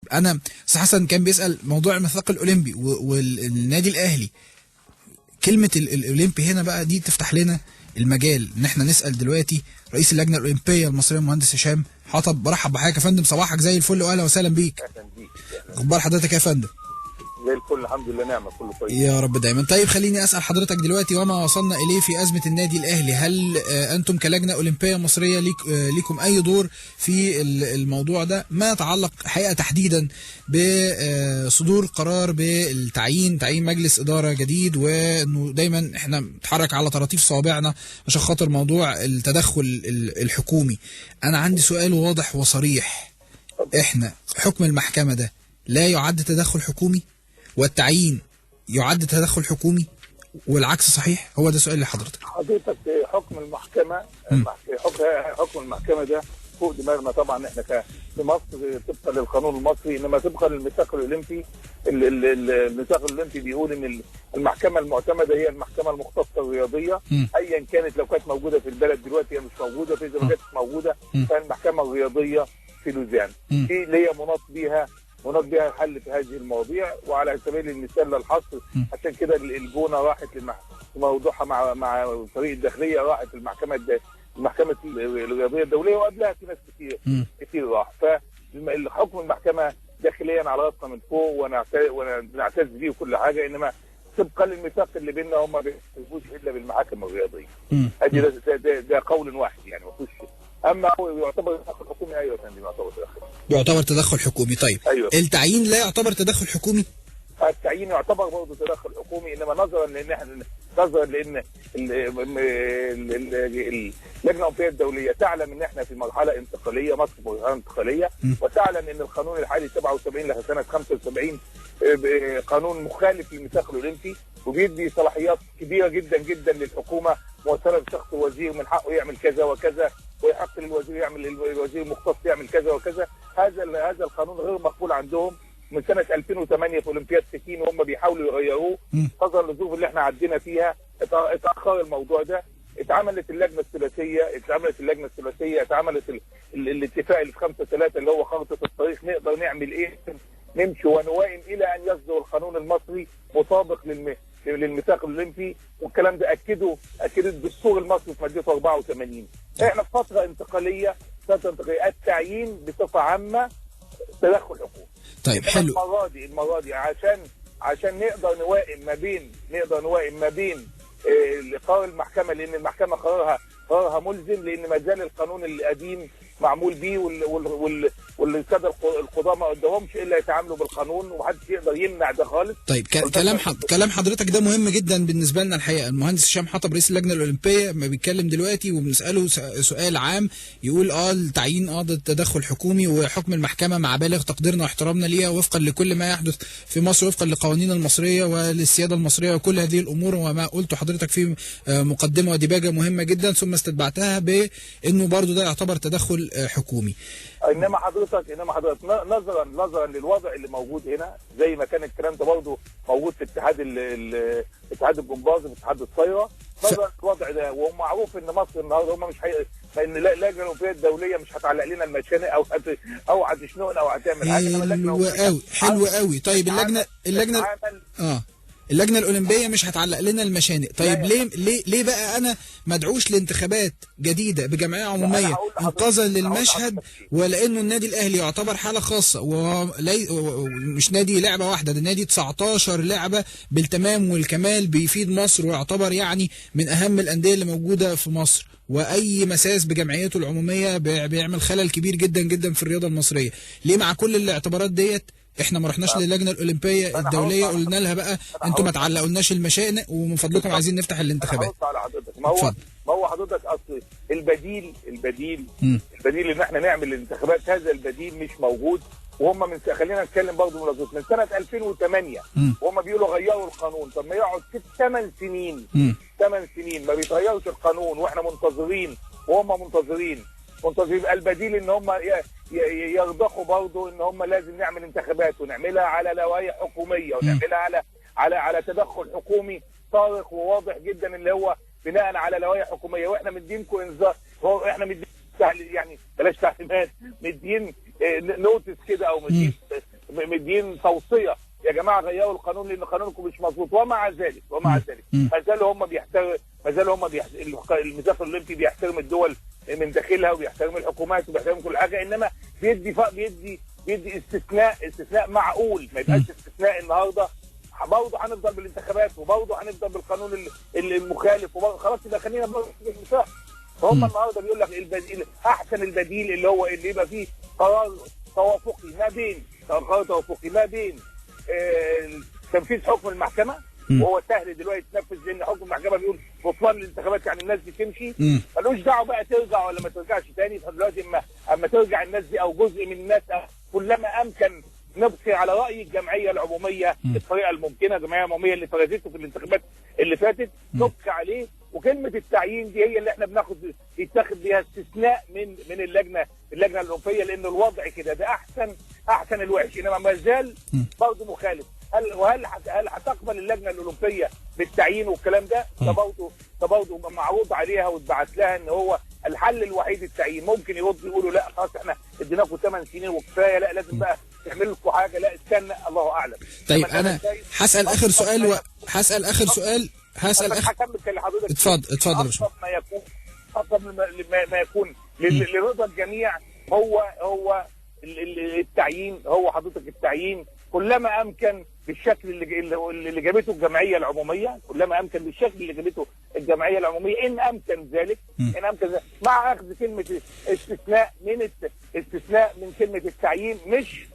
انا استاذ حسن كان بيسال موضوع الميثاق الاولمبي والنادي الاهلي. كلمه الاولمبي هنا بقى دي تفتح لنا المجال ان احنا نسال دلوقتي رئيس اللجنه الاولمبيه المصريه المهندس هشام حطب. برحب بحضرتك يا فندم، صباحك زي الفل واهلا وسهلا بيك. اهلا بيك. اخبار حضرتك يا فندم؟ زي الفل الحمد لله، نعمه كله كويس يا رب دايما. طيب خليني اسال حضرتك دلوقتي وما وصلنا اليه في ازمه النادي الاهلي، هل انتم كلجنه اولمبيه مصريه ليكم اي دور في الموضوع ده؟ ما يتعلق حقيقه تحديدا بصدور قرار بالتعيين، تعيين مجلس اداره جديد، وانه دايما احنا بنتحرك على طراطيف صوابعنا عشان خاطر موضوع التدخل الحكومي. انا عندي سؤال واضح وصريح، احنا حكم المحكمه ده لا يعد تدخل حكومي والتعيين يعد تدخل حكومي والعكس صحيح؟ هو ده سؤال لحضرتك. حضرتك حكم المحكمه حكم المحكمه ده فوق دماغنا طبعا. احنا في مصر طبقا للقانون المصري، انما طبقا للميثاق الاولمبي الميثاق الاولمبي بيقول ان المحكمه المعتمده هي المحكمه المختصه الرياضيه ايا كانت. لو كانت موجوده في البلد دلوقتي هي مش موجوده، فاذا ما كانتش موجوده فالمحكمه الرياضيه في لوزان دي اللي هي مناط بها الحل في هذه المواضيع. وعلى سبيل المثال للحصر، عشان كده الجونه راحت موضوعها مع فريق الداخليه، راحت المحكمه الرياضيه الدوليه، وقبلها في ناس كتير راح. فالحكم المحكمه داخليا على راسنا من فوق ونعتز بيه وكل حاجه، انما طبقا للميثاق اللي بيننا هم ما بيحتفوش الا بالمحاكم الرياضيه. ده قول واحد يعني ما فيهوش. اما هو يعتبر تدخل حكومي. ايوه يا فندم يعتبر تدخل حكومي. طيب أيوة. التعيين لا يعتبر تدخل حكومي؟ التعيين يعتبر برضه تدخل حكومي، انما نظرا لان اللجنه الاولمبيه الدوليه تعلم ان احنا في مرحله انتقاليه، مصر في مرحله انتقاليه، وتعلم ان القانون الحالي 77 لسنه 75 قانون مخالف للميثاق الاولمبي، وبيدي صلاحيات كبيره جدا جدا للحكومه موصله بشخص الوزير، من حقه يعمل كذا وكذا، ويحق للوزير يعمل، الوزير المختص يعمل كذا وكذا. هذا القانون غير مقبول عندهم من سنه 2008 في اولمبياد بكين، وهم بيحاولوا يغيروه نظرا للظروف اللي احنا عدينا فيها. اتاخر الموضوع ده. اتعملت اللجنه الثلاثيه، اتعملت الاتفاق اللي في 5/3 اللي هو خارطه الطريق، نقدر نعمل ايه، نمشي ونوائم الى ان يصدر القانون المصري مطابق للميثاق الاولمبي. والكلام ده اكده الدستور المصري في مادته 84. احنا في فتره انتقاليه. التعيين بصفه عامه تدخل حكومي. طيب حلو. المره دي عشان نقدر نوائم ما بين قرار المحكمه، لان المحكمه قرارها ملزم، لان ما زال القانون القديم معمول بيه، والساده القضاه ما قدامهمش الا يتعاملوا بالقانون، ومحدش يقدر يمنع ده خالص. طيب كلام حضرتك ده مهم جدا بالنسبه لنا الحقيقه. المهندس هشام حطب رئيس اللجنه الاولمبيه ما بيتكلم دلوقتي وبنساله سؤال عام، يقول التعيين ده تدخل حكومي، وحكم المحكمه مع بالغ تقديرنا واحترامنا ليها وفقا لكل ما يحدث في مصر، وفقا للقوانين المصريه وللسياده المصريه وكل هذه الامور، وما قلته حضرتك في مقدمه وديباجه مهمه جدا، ثم استتبعتها بانه برضه ده يعتبر تدخل حكومي. انما حضرتك نظرا للوضع اللي موجود هنا، زي ما كان الكلام ده برضه موجود في اتحاد الجمباز وفي اتحاد الطايره، نظرا للوضع ده، وهو معروف ان مصر النهارده هم مش فان اللجنه الاولمبيه الدوليه مش هتعلق لنا المشانق او هتشنقنا او هتعمل حاجه. حلو قوي. طيب اللجنه الاولمبيه مش هتعلق لنا المشانق. طيب ليه بقى انا مدعوش لانتخابات جديده بجمعيه عموميه انقاذا للمشهد، ولانه النادي الاهلي يعتبر حاله خاصه ومش نادي لعبه واحده، ده نادي 19 لعبه بالتمام والكمال، بيفيد مصر ويعتبر يعني من اهم الانديه اللي موجوده في مصر، واي مساس بجمعيته العموميه بيعمل خلل كبير جدا جدا في الرياضه المصريه. ليه مع كل الاعتبارات ديت احنا ما رحناش للجنه الاولمبيه الدوليه قلنا لها بقى انتوا ما تعلقولناش المشانق ومن فضلكم عايزين نفتح الانتخابات؟ على حضرتك ما هو حضرتك اصل البديل ان احنا نعمل الانتخابات، هذا البديل مش موجود. وهم خلينا نتكلم برضه من سنه 2008 وهم بيقولوا غيروا القانون. طب ما يقعد 8 سنين ما بيتغيرش القانون، واحنا منتظرين وهم منتظرين. البديل ان هم يرضخوا برضه ان هم لازم نعمل انتخابات ونعملها على لوائح حكوميه، ونعملها على تدخل حكومي صارخ وواضح جدا اللي هو بناء على لوائح حكوميه. واحنا مدينكم انذار، احنا مدين يعني بلاش تعليمات، مدين نوتس كده، او مدين مدين توصيه يا جماعه غيروا القانون لان قانونكم مش مظبوط، ومع ذلك ما زالوا هم الميثاق الاولمبي بيحترم الدول من داخلها وبيحترم الحكومات وبيحترم كل حاجه، انما بيدي استثناء معقول، ما يبقاش استثناء النهارده برضه هنفضل بالانتخابات وبرضه هنفضل بالقانون المخالف وبرضه خلاص يبقى خلينا بالميثاق. فهم النهارده بيقول لك البديل احسن، البديل اللي هو اللي يبقى فيه قرار توافقي ما بين تنفيذ حكم المحكمه، وهو سهل دلوقتي يتنفذ لان حكم المحكمه بيقول بطلان الانتخابات، يعني الناس دي تمشي ملوش دعوه بقى ترجع ولا ما ترجعش تاني. فدلوقتي اما ترجع الناس دي او جزء من الناس كلما امكن نبقي على راي الجمعيه العموميه بالطريقه الممكنه، الجمعيه العموميه اللي فرزته في الانتخابات اللي فاتت نبقي عليه. وكلمه التعيين دي هي اللي احنا يتاخد بيها استثناء من اللجنه الاولمبيه، لان الوضع كده ده احسن الوحش، انما ما زال برضه مخالف. هل هتقبل اللجنه الاولمبيه بالتعيين والكلام ده؟ ده برضه معروض عليها واتبعت لها ان هو الحل الوحيد التعيين. ممكن يقولوا لا خلاص احنا اديناكم 8 سنين وكفايه، لا لازم بقى تعملوا لكم حاجه، لا استنى الله اعلم. طيب انا هسال اخر سؤال هكمل كلام حضرتك. اتفضل يا باشمهندس. اقرب ما يكون لرضا الجميع هو التعيين، هو حضرتك التعيين كلما امكن بالشكل اللي جابته الجمعيه العموميه، ان امكن ذلك مع اخذ كلمه استثناء من كلمه التعيين، مش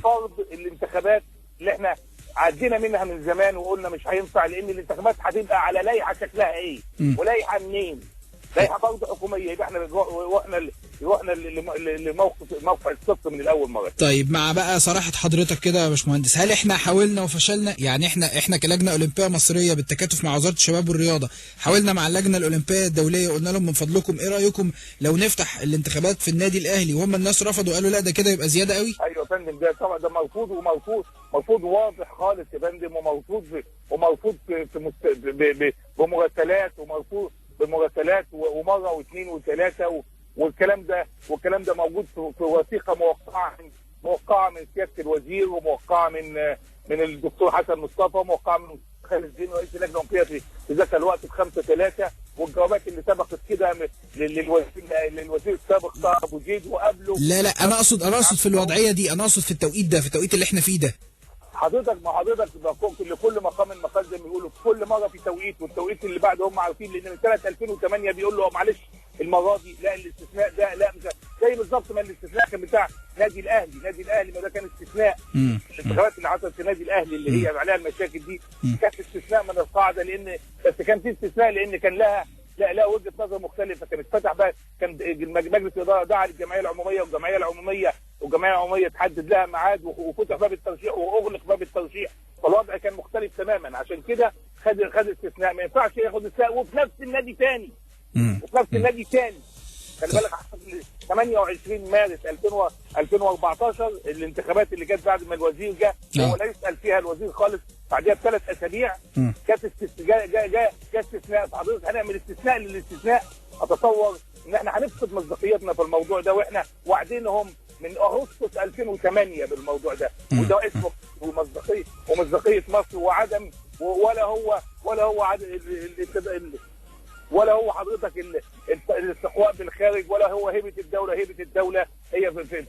فرض الانتخابات اللي احنا عدينا منها من زمان وقلنا مش هينفع، لان الانتخابات هتبقى على لائحه شكلها ايه ولايحه منين، لائحه برضه حكوميه، يبقى احنا رحنا لموقع الصفر من الاول مره. طيب مع بقى صراحه حضرتك كده يا باشمهندس، هل احنا حاولنا وفشلنا؟ يعني احنا كلجنه اولمبيه مصريه بالتكاتف مع وزاره الشباب والرياضه حاولنا مع اللجنه الاولمبيه الدوليه وقلنا لهم من فضلكم ايه رايكم لو نفتح الانتخابات في النادي الاهلي، وهم الناس رفضوا قالوا لا ده كده يبقى زياده قوي؟ ايوه يا فندم، ده طبعا ده مرفوض واضح خالص يا فندم، ومرفوض بمراسلات، ومره واثنين وثلاثه، والكلام ده موجود في وثيقه موقعه من سياده الوزير، وموقعه من الدكتور حسن مصطفى، وموقعه من خالد الدين رئيس اللجنه الاولمبيه في ذاك الوقت ب 5/3، والجوابات اللي سبقت كده للوزير السابق طه ابو زيد وقبله. لا انا اقصد في الوضعيه دي، انا اقصد في التوقيت ده، في التوقيت اللي احنا فيه ده. حضرتك لكل مقام مقال زي ما بيقولوا، كل مره في توقيت، والتوقيت اللي بعد هم عارفين، لان من سنه 2008 بيقول له معلش المره دي لا الاستثناء ده لا مش زي بالظبط ما الاستثناء كان بتاع نادي الاهلي ما ده كان استثناء. الانتخابات اللي حصلت في نادي الاهلي اللي هي عليها المشاكل دي كانت استثناء من القاعده، بس كان في استثناء لان كان لها وجهه نظر مختلفه، كان اتفتح بقى، كان مجلس الاداره دعا للجمعيه العموميه، والجمعيه العموميه تحدد لها ميعاد، وفتح باب الترشيح واغلق باب الترشيح، فالوضع كان مختلف تماما. عشان كده خد استثناء، ما ينفعش ياخد استثناء وفي نفس النادي ثاني، خلي بالك 28 مارس 2014 الانتخابات اللي جت بعد ما الوزير جه، هو لا يسال فيها الوزير خالص، بعدها ب3 أسابيع كانت استثناء. حضرتك هنعمل استثناء للاستثناء، اتصور ان احنا هنفقد مصداقيتنا في الموضوع ده، واحنا واعدينهم من اغسطس 2008 بالموضوع ده، وده اسمه ومصداقيه مصر، وعدم ولا هو حضرتك الاستقواء بالخارج، ولا هو هيبه الدوله هي في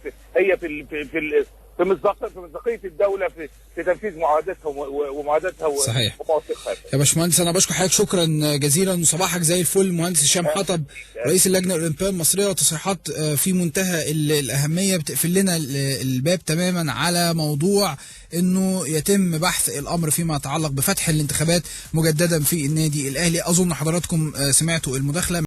مصداقيه الدوله في تنفيذ معاهداتها صحيح. ومواثيقها. يا باشمهندس انا بشكر حضرتك شكرا جزيلا، وصباحك زي الفل. مهندس هشام حطب رئيس اللجنه الاولمبيه المصريه، وتصريحات في منتهى الاهميه بتقفل لنا الباب تماما على موضوع انه يتم بحث الامر فيما يتعلق بفتح الانتخابات مجددا في النادي الاهلي. اظن حضراتكم سمعتوا المداخله.